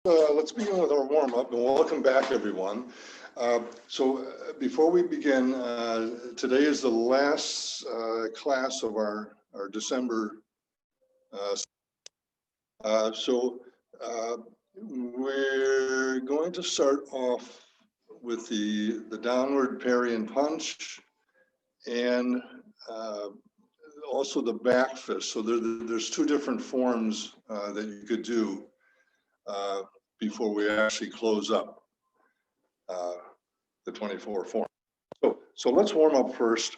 Let's begin with our warm-up, and welcome back, everyone. Before we begin, today is the last class of our December. We're going to start off with the downward parry and punch, and also the back fist. So there's two different forms that you could do before we actually close up the 24 form. So let's warm up first,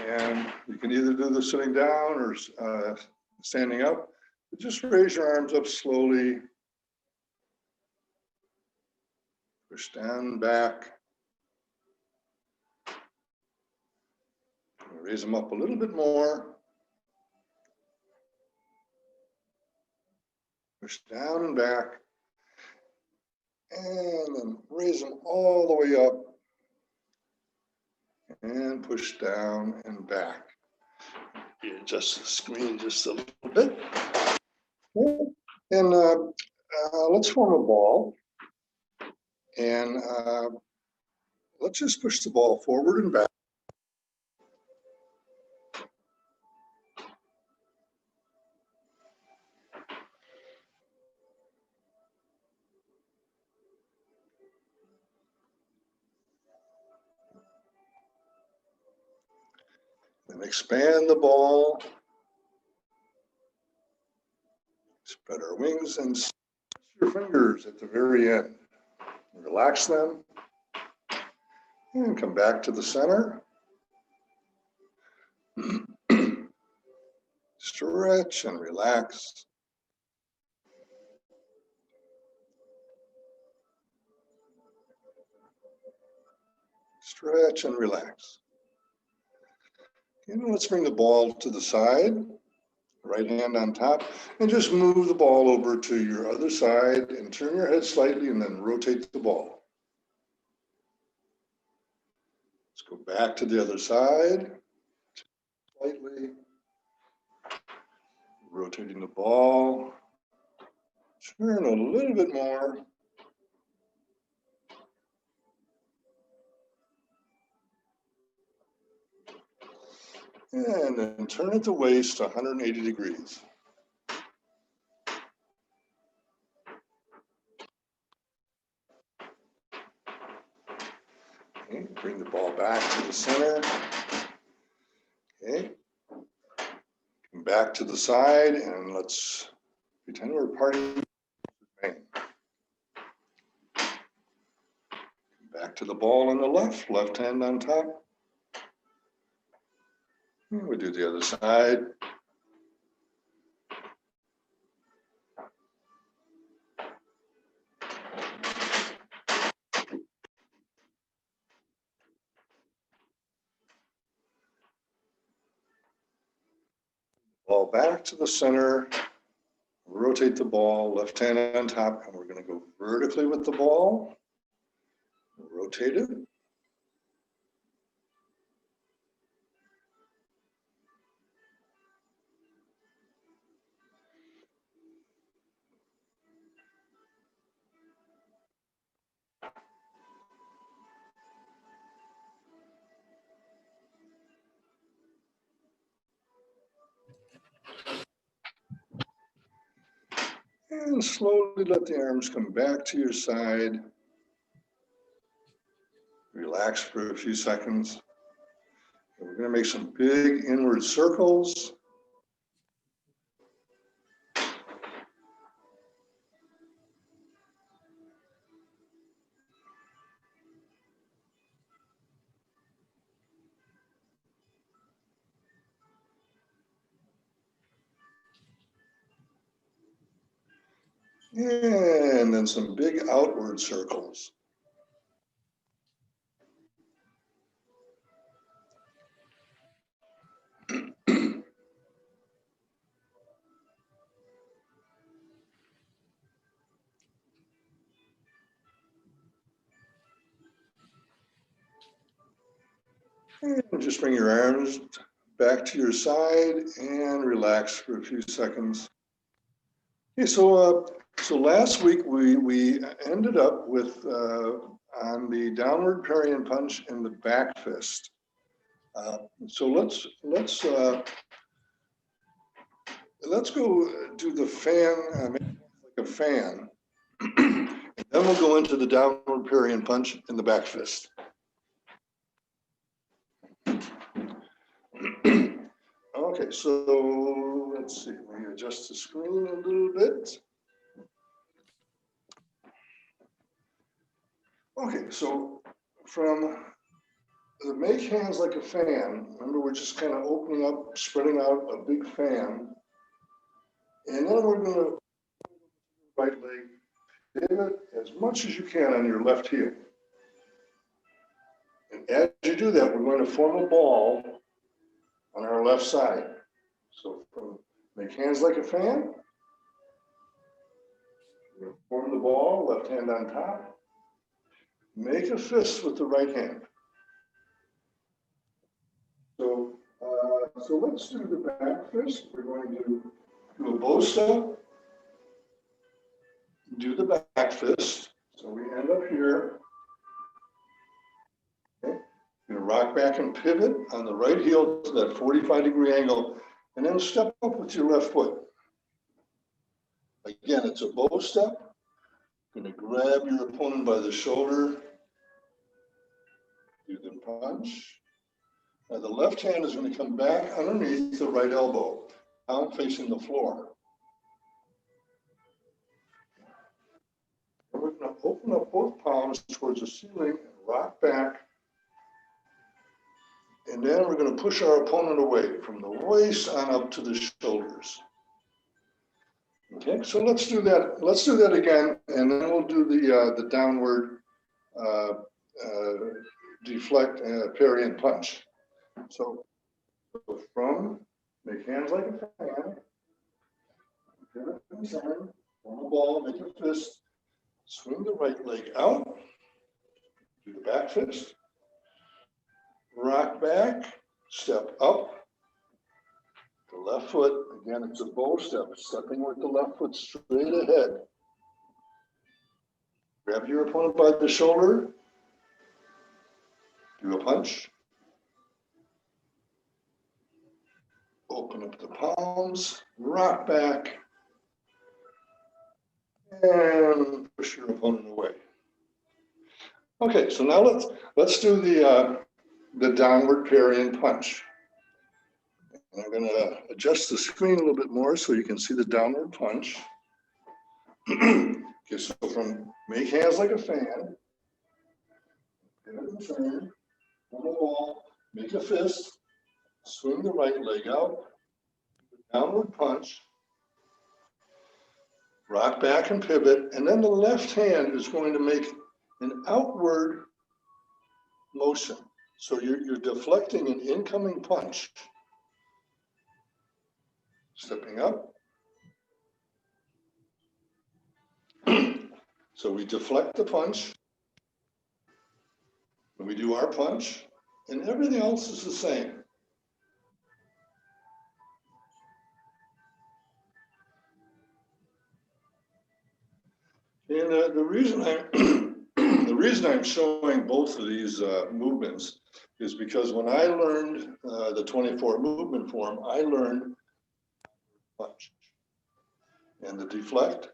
and you can either do the sitting down or standing up. Just raise your arms up slowly, push down, back, raise them up a little bit more, push down and back, and then raise them all the way up and push down and back. Adjust the screen just a little bit. And let's form a ball. And let's just push the ball forward and back. And expand the ball. Spread our wings and stretch your fingers at the very end. Relax them. And come back to the center. Stretch and relax. Stretch and relax. And let's bring the ball to the side, right hand on top, and just move the ball over to your other side and turn your head slightly and then rotate the ball. Let's go back to the other side, slightly, rotating the ball, turn a little bit more. And then turn at the waist 180 degrees. Okay, bring the ball back to the center. Okay, come back to the side and let's pretend we're partying. Back to the ball on the left hand on top. And we do the other side. Ball back to the center. Rotate the ball, left hand on top, and we're going to go vertically with the ball. Rotate it. And slowly let the arms come back to your side. Relax for a few seconds. And we're going to make some big inward circles. And then some big outward circles. And just bring your arms back to your side and relax for a few seconds. Okay, so So last week we ended up with on the downward parry and punch in the back fist. So let's go do the fan, make like a fan. Then we'll go into the downward parry and punch in the back fist. Okay, so let's see. Let me adjust the screen a little bit. Okay, so from the make hands like a fan, remember we're just kind of opening up, spreading out a big fan. And then we're going to right leg, pivot as much as you can on your left heel. And as you do that, we're going to form a ball on our left side. So from make hands like a fan, we're going to form the ball, left hand on top. Make a fist with the right hand. So let's do the back fist. We're going to do a bow step, do the back fist. So we end up here. Okay. You're going to rock back and pivot on the right heel to that 45-degree angle, and then step up with your left foot. Again, it's a bow step. You're going to grab your opponent by the shoulder. Do the punch. Now the left hand is going to come back underneath the right elbow, down facing the floor. And we're going to open up both palms towards the ceiling and rock back. And then we're going to push our opponent away from the waist on up to the shoulders. Okay, so let's do that. Let's do that again, and then we'll do the downward deflect, parry, and punch. So from make hands like a fan, pivot from the center, form a ball, make a fist, swing the right leg out, do the back fist, rock back, step up, the left foot, again it's a bow step, stepping with the left foot straight ahead. Grab your opponent by the shoulder, do a punch, open up the palms, rock back, and push your opponent away. Okay, so now let's do the downward parry and punch. And I'm going to adjust the screen a little bit more so you can see the downward punch. Okay, so from make hands like a fan, pivot and turn, form a ball, make a fist, swing the right leg out, downward punch, rock back and pivot, and then the left hand is going to make an outward motion. So you're deflecting an incoming punch. Stepping up. So we deflect the punch, and we do our punch, and everything else is the same. And the reason I'm showing both of these movements is because when I learned the 24 movement form, I learned punch and the deflect.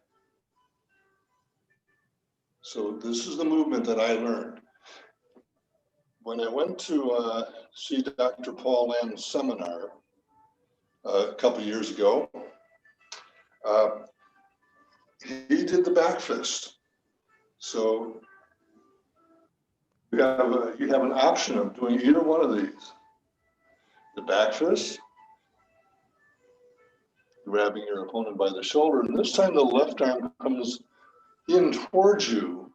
So this is the movement that I learned. When I went to see Dr. Paul Land's seminar a couple years ago, he did the back fist. So you have an option of doing either one of these. The back fist, grabbing your opponent by the shoulder, and this time the left arm comes in towards you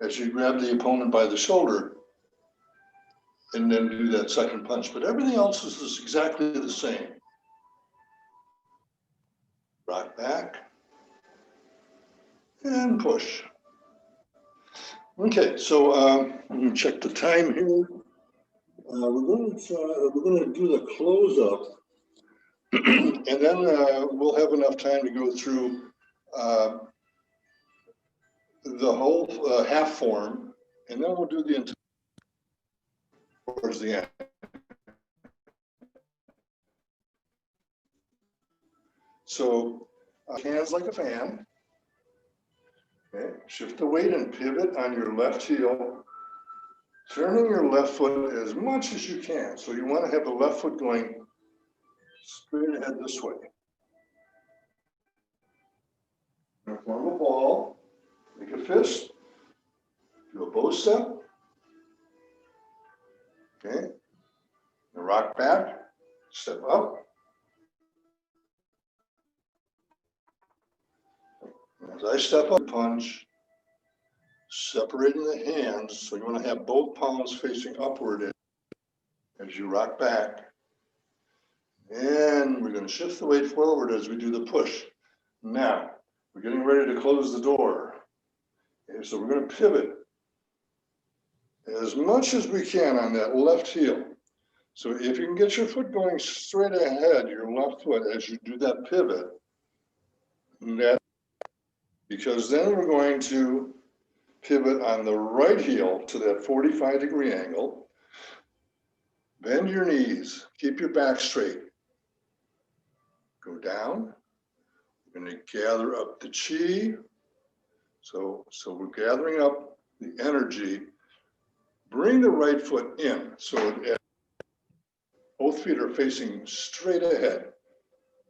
as you grab the opponent by the shoulder and then do that second punch. But everything else is exactly the same. Rock back and push. Okay, so let me check the time here. We're going to do the close up, and then we'll have enough time to go through the whole half form, and then we'll do the entire towards the end. So hands like a fan. Okay. Shift the weight and pivot on your left heel, turning your left foot as much as you can. So you want to have the left foot going straight ahead this way. Form a ball, make a fist, do a bow step. Okay. And rock back, step up. As I step up, punch, separating the hands. So you want to have both palms facing upward as you rock back. And we're going to shift the weight forward as we do the push. Now, we're getting ready to close the door. Okay, so we're going to pivot as much as we can on that left heel. So if you can get your foot going straight ahead, your left foot, as you do that pivot, because then we're going to pivot on the right heel to that 45-degree angle. Bend your knees, keep your back straight. Go down. We're going to gather up the chi. So we're gathering up the energy. Bring the right foot in. So both feet are facing straight ahead,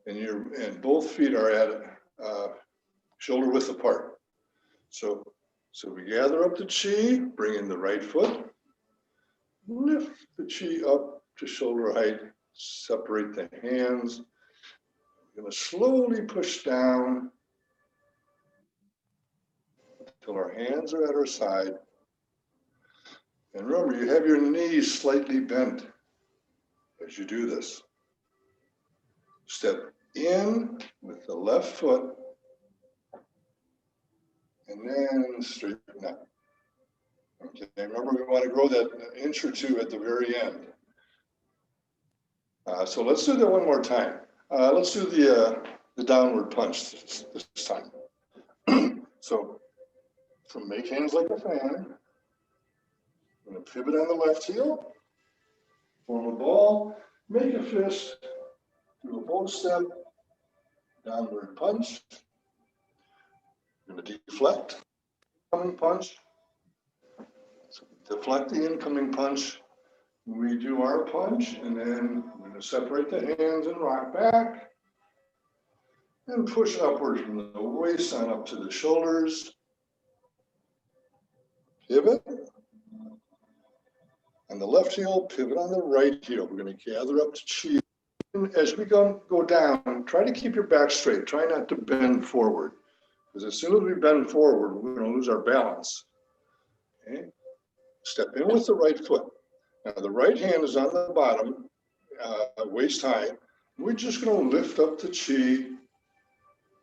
and both feet are at shoulder width apart. So we gather up the chi, bring in the right foot, lift the chi up to shoulder height, separate the hands. We're going to slowly push down until our hands are at our side. And remember, you have your knees slightly bent as you do this. Step in with the left foot, and then straighten up. Okay, remember we want to grow that inch or two at the very end. So let's do that one more time. Let's do the downward punch this time. So make hands like a fan. I'm going to pivot on the left heel, form a ball, make a fist, do a bow step, downward punch. I'm going to deflect, incoming punch. So deflect the incoming punch. We do our punch, and then we're going to separate the hands and rock back. And push upward from the waist on up to the shoulders. Pivot. On the left heel, pivot on the right heel. We're going to gather up to chi. And as we go down, try to keep your back straight. Try not to bend forward. Because as soon as we bend forward, we're going to lose our balance. Okay? Step in with the right foot. Now the right hand is on the bottom, waist high. We're just going to lift up the chi.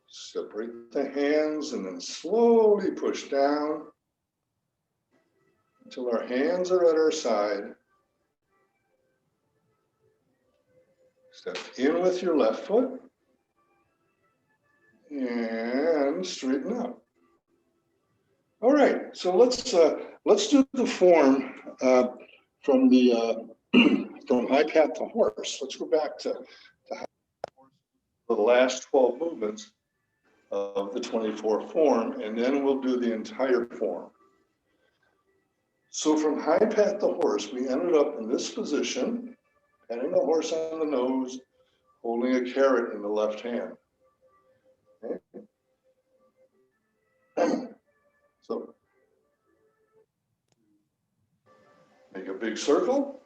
Separate the hands and then slowly push down until our hands are at our side. Step in with your left foot and straighten up. All right, so let's do the form from from high path to horse. Let's go back to the last 12 movements of the 24 form, and then we'll do the entire form. So from high path to horse, we ended up in this position, patting the horse on the nose, holding a carrot in the left hand. Okay. So make a big circle,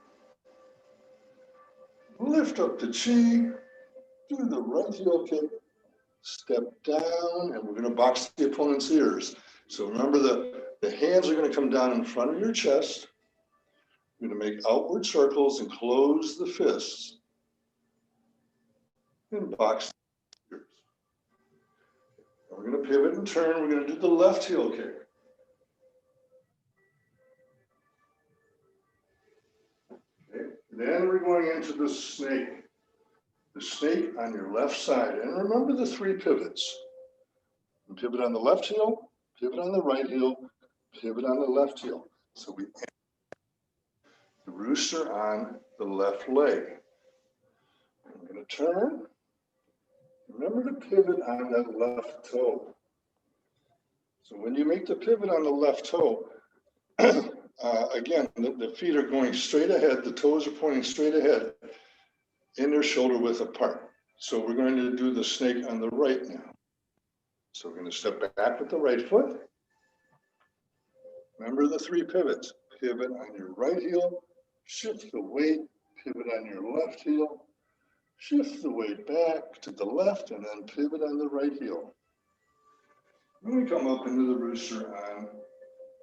lift up the chi, do the right heel kick, step down, and we're going to box the opponent's ears. So remember the hands are going to come down in front of your chest. You're going to make outward circles and close the fists and box the ears. And we're going to pivot and turn. We're going to do the left heel kick. Okay. Then we're going into the snake. The snake on your left side. And remember the 3 pivots. And pivot on the left heel, pivot on the right heel, pivot on the left heel. So we end the rooster on the left leg. I'm going to turn. Remember to pivot on that left toe. So when you make the pivot on the left toe, again, the feet are going straight ahead, the toes are pointing straight ahead, in their shoulder width apart. So we're going to do the snake on the right now. So we're going to step back with the right foot. Remember the 3 pivots. Pivot on your right heel, shift the weight, pivot on your left heel, shift the weight back to the left, and then pivot on the right heel. Then we come up into the rooster on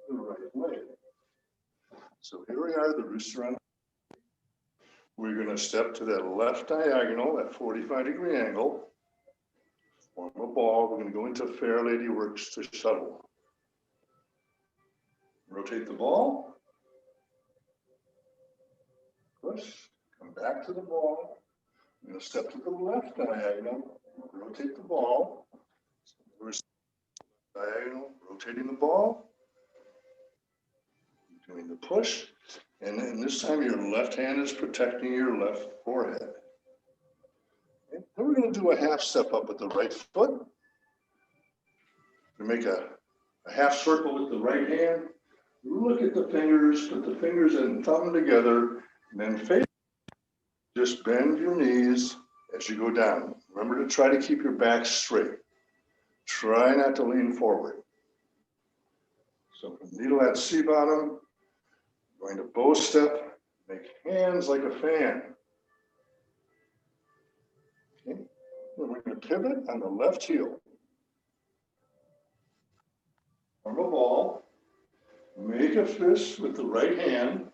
the right leg. So here we are, the rooster on. We're going to step to that left diagonal, that 45-degree angle, form a ball. We're going to go into Fair Lady Works to shuttle. Rotate the ball, push, come back to the ball. I'm going to step to the left diagonal, rotate the ball. We're diagonal, rotating the ball, doing the push, and then this time your left hand is protecting your left forehead. Okay. Then we're going to do a half step up with the right foot. We make a half circle with the right hand. Look at the fingers, put the fingers and thumb together, and then face. Just bend your knees as you go down. Remember to try to keep your back straight. Try not to lean forward. So needle at C bottom, going to bow step, make hands like a fan. Okay. Then we're going to pivot on the left heel. Form a ball, make a fist with the right hand,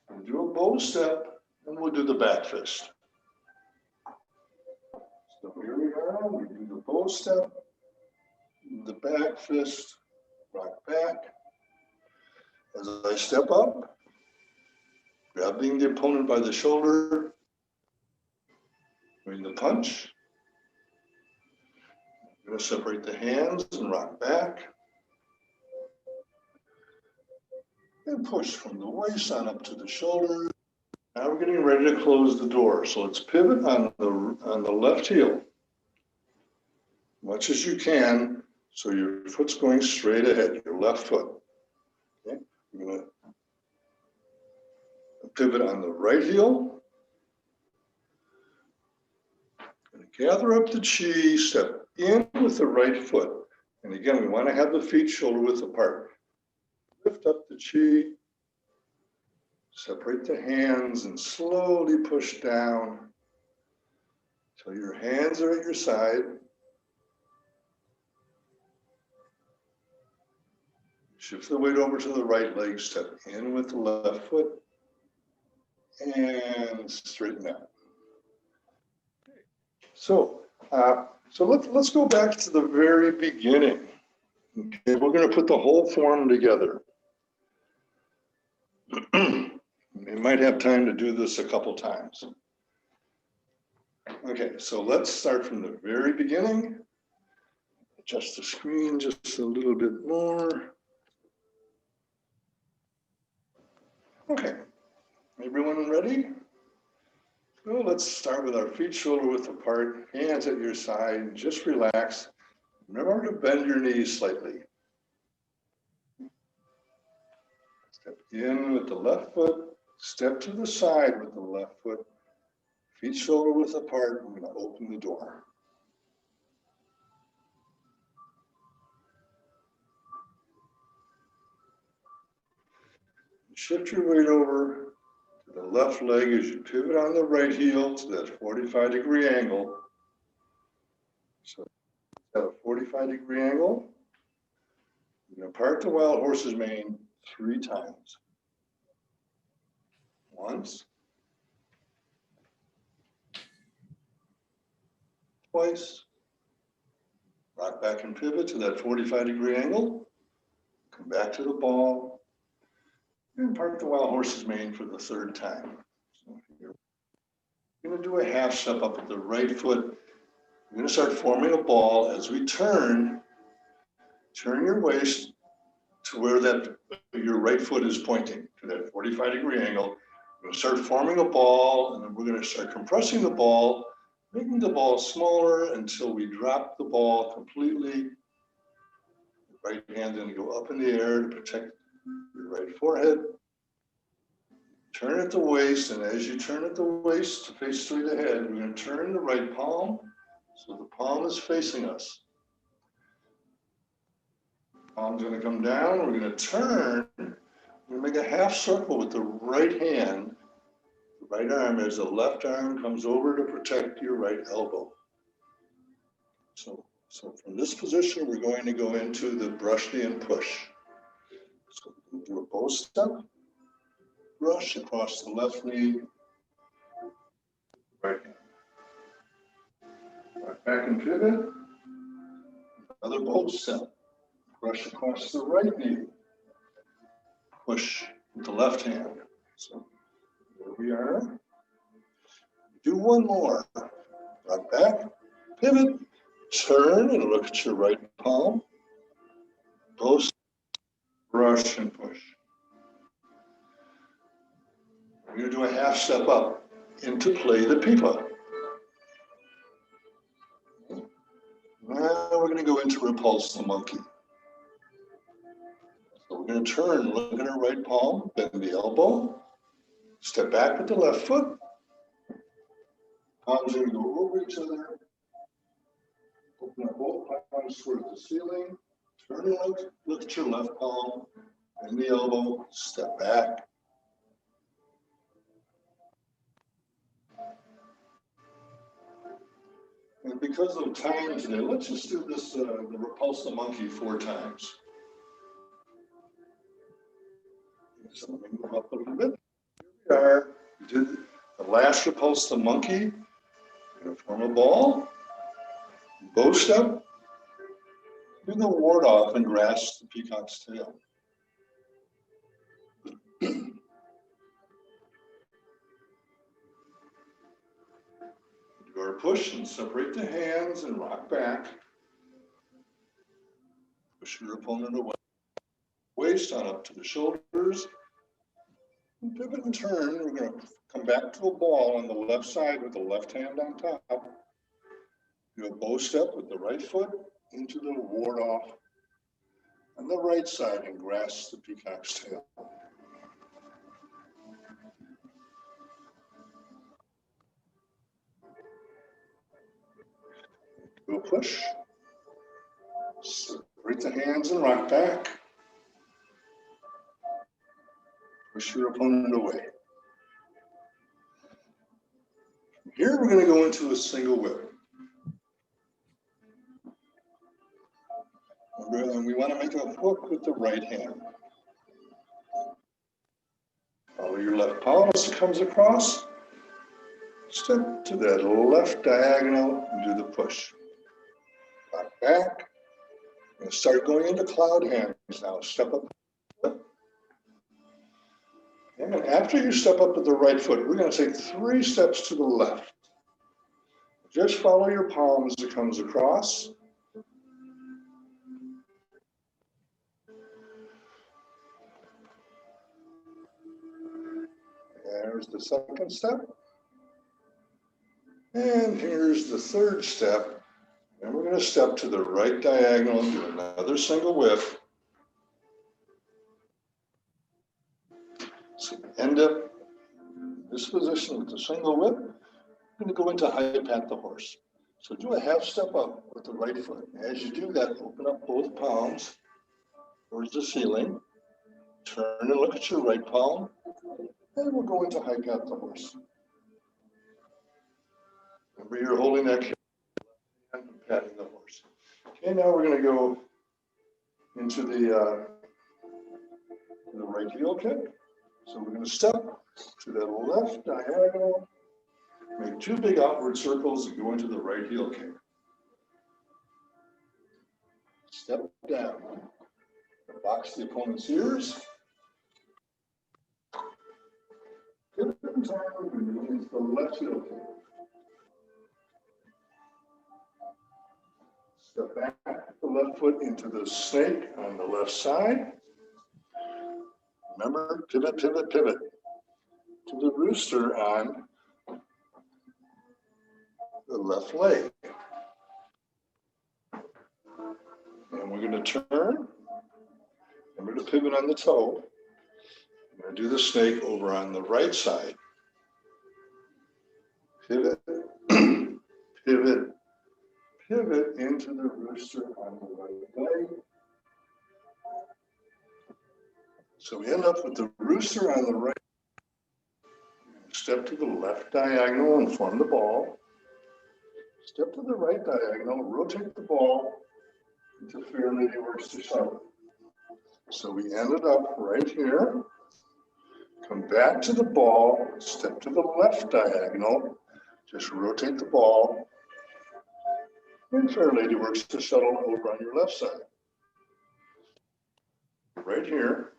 and do a bow step, and we'll do the back fist. So here we are, we do the bow step, the back fist, rock back. As I step up, grabbing the opponent by the shoulder, doing the punch. I'm going to separate the hands and rock back. And push from the waist on up to the shoulder. Now we're getting ready to close the door. So let's pivot on the left heel, much as you can, so your foot's going straight ahead, your left foot. Okay, I'm going to pivot on the right heel. Going to gather up the chi, step in with the right foot. And again, we want to have the feet shoulder width apart. Lift up the chi. Separate the hands and slowly push down until your hands are at your side. Shift the weight over to the right leg, step in with the left foot, and straighten out. So let's go back to the very beginning. Okay, we're going to put the whole form together. We might have time to do this a couple times. Okay, so let's start from the very beginning. Adjust the screen just a little bit more. Okay, everyone ready? So let's start with our feet shoulder width apart, hands at your side, just relax. Remember to bend your knees slightly. Step in with the left foot. Step to the side with the left foot, feet shoulder width apart. I'm going to open the door. Shift your weight over to the left leg as you pivot on the right heel to that 45-degree angle. So at a 45-degree angle, you're going to part the wild horse's mane 3 times. Once, twice, rock back and pivot to that 45-degree angle, come back to the ball, and part the wild horse's mane for the 3rd time. So you're going to do a half step up with the right foot. We're going to start forming a ball. As we turn, Turn your waist to where your right foot is pointing, to that 45-degree angle. We're going to start forming a ball, and then we're going to start compressing the ball, making the ball smaller until we drop the ball completely. The right hand going to go up in the air to protect your right forehead. Turn at the waist, and as you turn at the waist to face straight ahead, we're going to turn the right palm so the palm is facing us. Palm's going to come down. We're going to turn. We're going to make a half circle with the right hand, the right arm, as the left arm comes over to protect your right elbow. So from this position, we're going to go into the brush knee and push. So we'll do a bow step, brush across the left knee, right hand. Right back and pivot. Another bow step, brush across the right knee, push with the left hand. So there we are. Do one more. Right back, pivot, turn and look at your right palm. Bow step, brush and push. We're going to do a half step up into play the pipa. Now we're going to go into repulse the monkey. So we're going to turn, look at our right palm, bend the elbow, step back with the left foot. Palms are going to go over each other. Open up both palms towards the ceiling. Turn and look at your left palm, bend the elbow, step back. And because of time today, let's just do this, the repulse the monkey 4 times. So let me move up a little bit. Here we did the last repulse the monkey. We're going to form a ball, bow step, do the ward off and grasp the peacock's tail. Do our push and separate the hands and rock back. Push your opponent away. Waist on up to the shoulders. And pivot and turn. We're going to come back to a ball on the left side with the left hand on top. Do a bow step with the right foot into the ward off on the right side and grasp the peacock's tail. Do a push. Separate the hands and rock back. Push your opponent away. Here we're going to go into a single whip. And we want to make a hook with the right hand. Follow your left palm as it comes across. Step to that left diagonal and do the push. Rock back. We're going to start going into cloud hands now. Step up. And after you step up with the right foot, we're going to take 3 steps to the left. Just follow your palm as it comes across. There's the second step. And here's the third step. And we're going to step to the right diagonal and do another single whip. So end up in this position with the single whip. We're going to go into high pat the horse. So do a half step up with the right foot. As you do that, open up both palms towards the ceiling. Turn and look at your right palm. And we'll go into high pat the horse. Remember, you're holding that and patting the horse. Okay, now we're going to go into the right heel kick. So we're going to step to that left diagonal, make 2 big outward circles and go into the right heel kick. Step down, box the opponent's ears. Pivot and turn, we're going to move into the left heel kick. Step back, the left foot into the snake on the left side. Remember, pivot, pivot, pivot to the rooster on the left leg. And we're going to turn. Remember to pivot on the toe. I'm going to do the snake over on the right side. Pivot, pivot, pivot into the rooster on the right leg. So we end up with the rooster on the right. Step to the left diagonal and form the ball. Step to the right diagonal, rotate the ball into Fair Lady Works to shuttle. So we ended up right here. Come back to the ball, step to the left diagonal, just rotate the ball, and Fair Lady Works to shuttle over on your left side. Right here,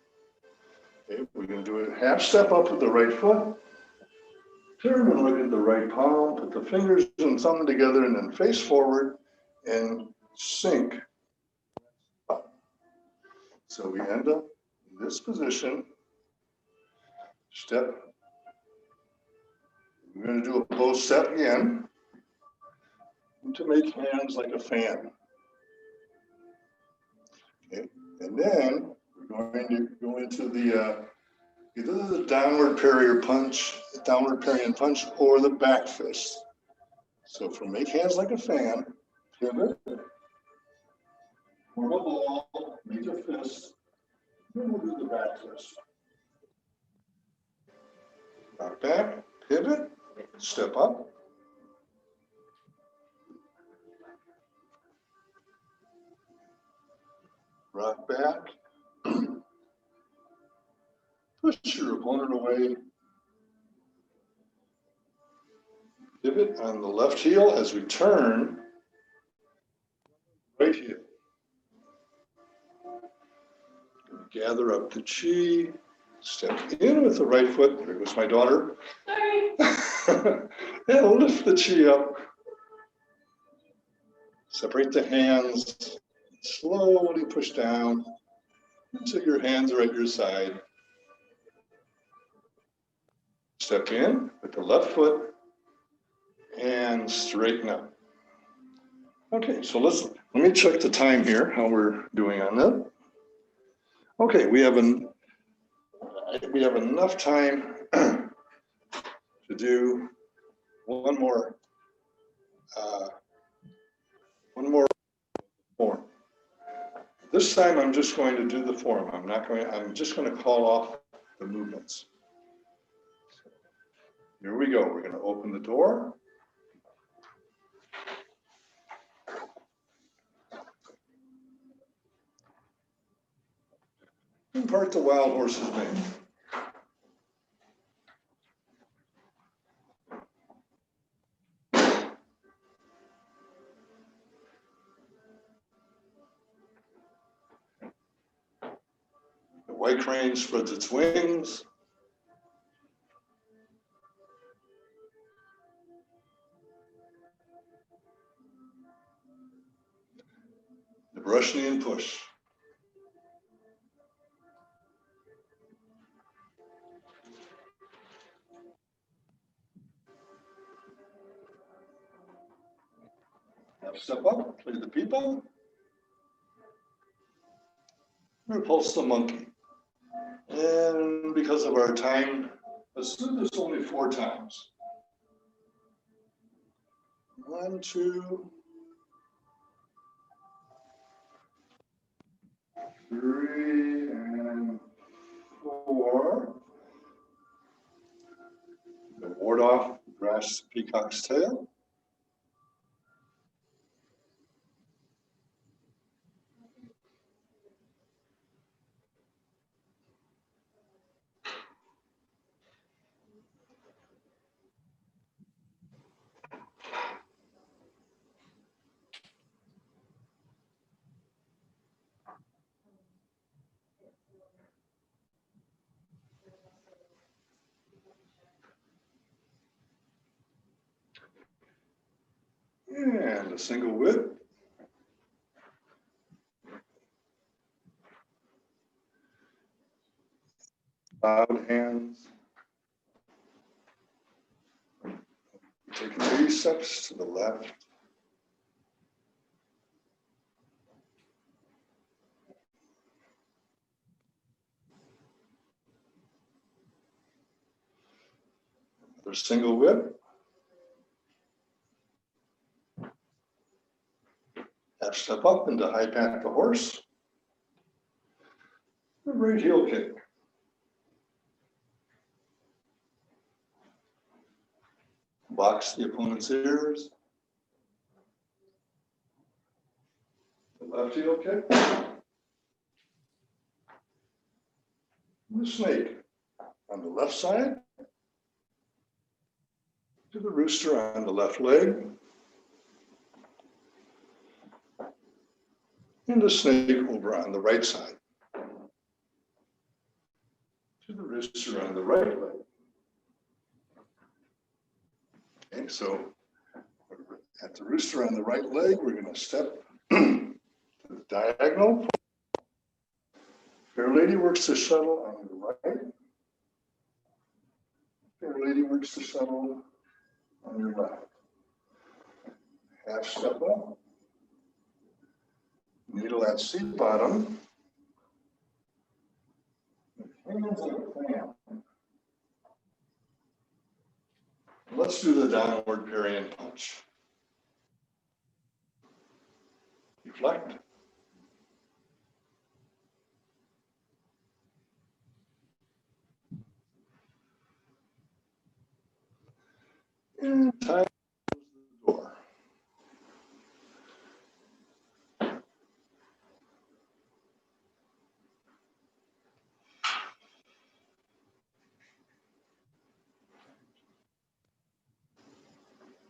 okay, we're going to do a half step up with the right foot, turn and look at the right palm, put the fingers and thumb together and then face forward and sink up. So we end up in this position, step. We're going to do a close set again to make hands like a fan. Okay, and then we're going to go into the either the downward parry or punch, downward parry and punch, or the back fist. So for make hands like a fan, pivot, form a ball, make a fist, then we'll do the back fist. Rock back, pivot, step up. Rock back. Push your opponent away. Pivot on the left heel as we turn. Right heel. Gather up the chi. Step in with the right foot. There goes my daughter. Sorry. And lift the chi up. Separate the hands. Slowly push down until your hands are at your side. Step in with the left foot and straighten up. Okay, so let me check the time here, how we're doing on that. Okay, we have enough time to do one more form. This time I'm just going to do the form. I'm just going to call off the movements. Here we go. We're going to open the door. And part the wild horse's mane. The white crane spreads its wings. The brush, knee, and push. Half step up, play the people. Repulse the monkey. And because of our time, let's do this only 4 times. 1, 2, 3, and 4. Ward off, grass peacock's tail. And a single whip. Loud hands. Taking baby steps to the left. Another single whip. Half step up into high back to horse. Right heel kick. Box the opponent's ears. The left heel kick. The snake on the left side. To the rooster on the left leg. And the snake over on the right side. To the rooster on the right leg. Okay, so at the rooster on the right leg, we're going to step to the diagonal. Fair lady works the shuttle on the right. Fair lady works the shuttle on your left. Half step up. Needle at seat bottom. Hands like a fan. Let's do the downward parry and punch. Deflect. And tie the door.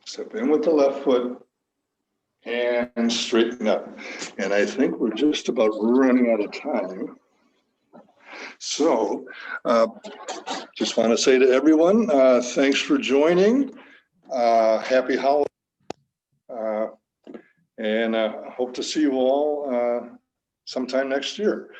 Step in with the left foot and straighten up. And I think we're just about running out of time. So just want to say to everyone, thanks for joining. Happy holidays. And hope to see you all sometime next year.